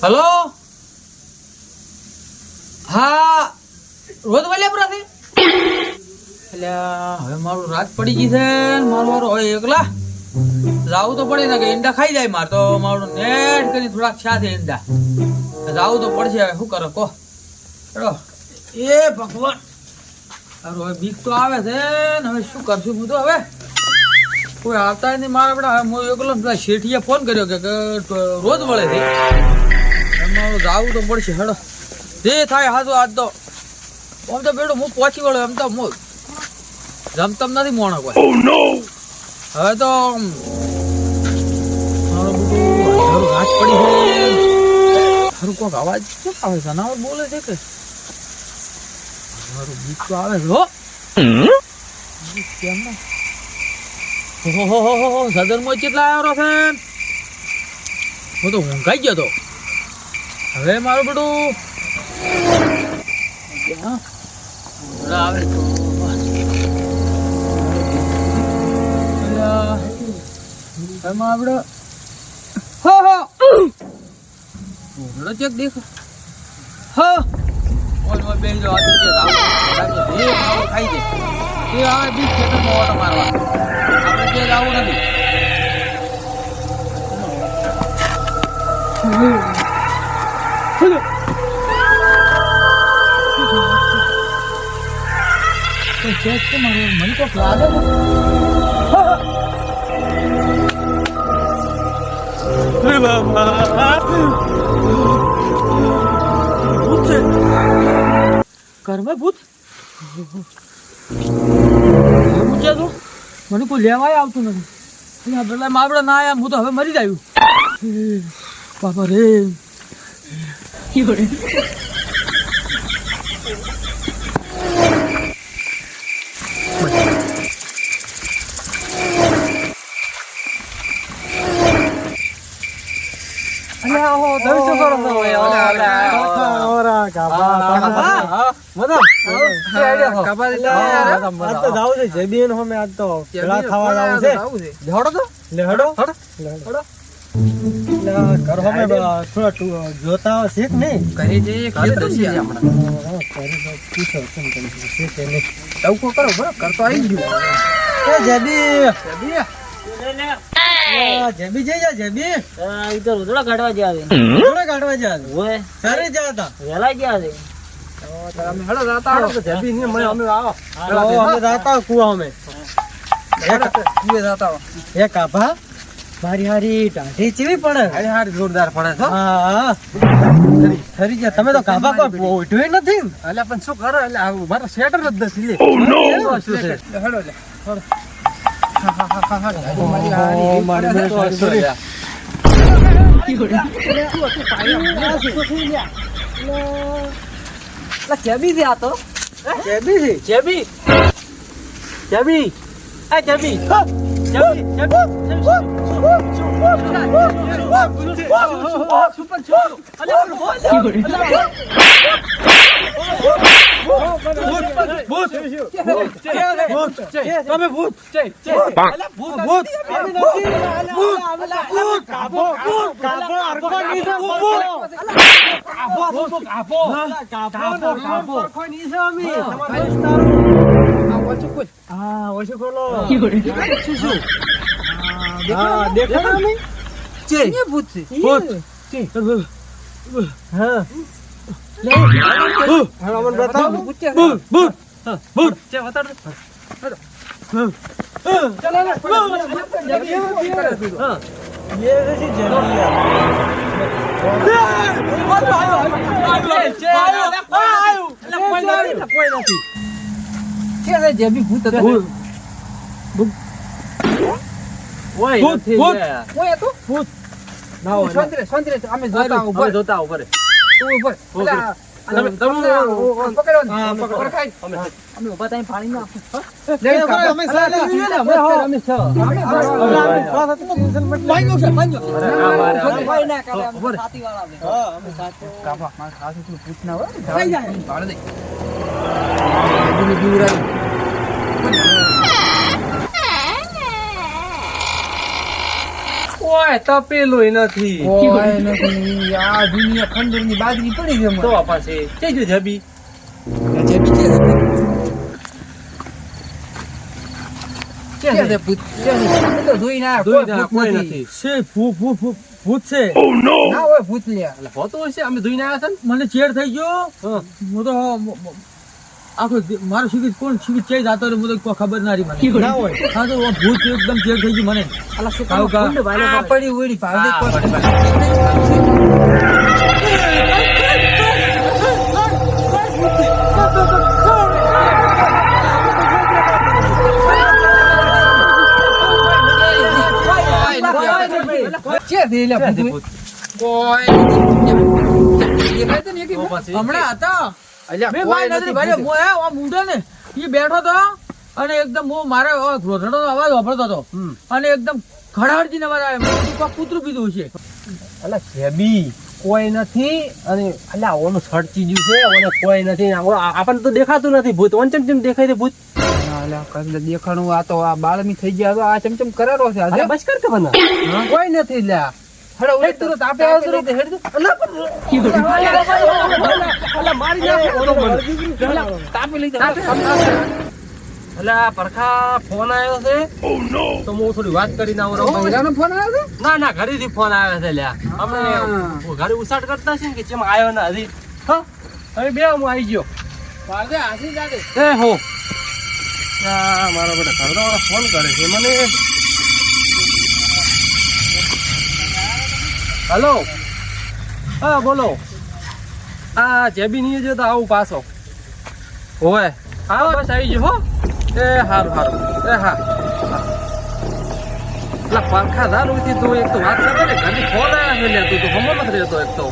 Hello હા રોજ વાલ્યાપુરાથી એટલે હવે મારું રાત પડી ગઈ છે ને મારું હવે એકલા જાવું તો પડે ને કે ઈંડા ખાઈ જાય માર તો મારું નેટ કરી થોડાક સાથે ઈંડા જાવું તો પડશે હવે શું કરો કહો ચલો એ ભગવાન હવે બીક તો આવે છે ને હવે શું કરશું હું તો હવે કોઈ આવતા નહીં મારા બેટા હું એકલો પેલા શેઠીએ ફોન કર્યો કે રોજ મળે છે મારું જાવું તો પડશે હેડો જે થાય હાજો આજ તો આમ તો બેડું હું પહોંચી વળ્યો એમ તો હું જમતમ નથી મોણો કોઈ હવે તો મારું બધું ઘાસ પડી છે મારું કોઈક અવાજ શું આવે છે જનાવર બોલે છે કે મારું બીક તો આવે છે હો કેમ ના ઓહો સદરમાં કેટલા આવ્યો છે હું તો ઊંઘાઈ ગયો તો હવે મારું બધું આવે તો એમાં આપડે ચેક દેખો ઓલમાં બે જો ખાઈ દે એ આવે બીજ ખેતરમાં ઓટો મારવા આપણે જે જવું નથી ચેક તો મારે મને તો લાગે ભૂત છે ઘરમાં ભૂત પૂછ્યા તો મને કોઈ લેવાય આવતું નથી મારે ના આયા હું તો હવે મરી જાયું બાપા રે જોતા શીખ નહીં કરો કરતો આવી ગયું જેબી જઈ જા જેબી ઇધર ઉધડા કાઢવા જાવે ઉધડા કાઢવા જાવે ઓય સારે જાતા વેલા ગયા છે તો અમે હેડો જાતા આવો જેબી ને અમે આવો અમે જાતા કુવા અમે કુવે જાતા એ કાભા મારી હારી ટાઢી ચીવી પડે હારી જોરદાર પડે છો હા ખરી જા તમે તો કાભા કોઈ ઓઢ્યો નથી એટલે પણ શું કરો એટલે મારા શેટર જ નથી લે હેડો લે જેબી ભૂત અમે જોતા ઉપર કોઈ તપેલું નથી. કોઈ નથી. આ દુનિયા ખંડરની બાજરી પડી છે તો પાસે કેજો જબી જેબી છે કે છે ભૂત છે તો જોઈ ના કોઈ નથી. છે ભૂત છે ના હોય ભૂત લ્યા એટલે હોતો હશે. અમે ધોઈને આવ્યા હતા મને ચેડ થઈ ગયો ને. હું તો આખો મારો શિકિત કોણ શિકિત ચેડ જાતો રહ્યો મને કોઈ ખબર ના રહી મને ના હોય. હા તો ભૂત એકદમ ચેડ થઈ ગયું મને કાવ કા. આ પડી ઉડી ભાવે હા, કોઈ પડી, છે દે લે ક્યાંથી ભૂત ભૂત? તો પછી હમણાં હતા અલ્યા, મેં કોઈ મારી નથી નજરે ભાઈ ભૂત. મોયા આ મુંડા ને એ બેઠો તો અને એકદમ હું મારે રોધડો અવાજ વાપરતો હતો હમ. અને એકદમ ખડાડજીને અવાજ આવે મેં કીધું કોક કૂતરું પીધું છે અલા જેબી કોઈ નથી. અને અલ્યા ઓનું સડચી ગયું છે. ઓને કોઈ નથી. આપણને તો દેખાતું નથી ભૂત. ઓન ચમ દેખાય છે ભૂત. દેખાણું આ તો આ બાળમી થઈ ગયા તો આ ચમચમ કરેલો છે અલ્યા બસ કર કે બના. કોઈ નથી લ્યા. હેડો હેડ તું તો તાપે આવતો રહી તે હેડ તું. અલા મારી નાખ ઓનો મને. અલા તાપે લઈ જા. અલા પરખા ફોન આવ્યો છે. તો હું થોડી વાત કરીને આવું રહું. મહિલાનો ફોન આવ્યો ના ના ઘરેથી ફોન આવ્યો છે લ્યા. અમે ઘરે ઉસાટ કરતા છે ને કે ચેમ આવ્યો ના હજી. હા હવે બે હું આવી ગયો. છે હાસી જાગે એ હો મારા બેટા ઘરવાળા ફોન કરે છે મને. હલો હા બોલો. આ જેબી નહીં જો તો આવું પાછો. હોવે હા બસ આવી ગયો હો. એ હારું હારું. એ હા પેલા પાંખા દારૂ થી તું એક તો વાત કરે ને ઘરની ફોન આવ્યા છે લ્યા. તું તો હમો નથી રહેતો એક તો.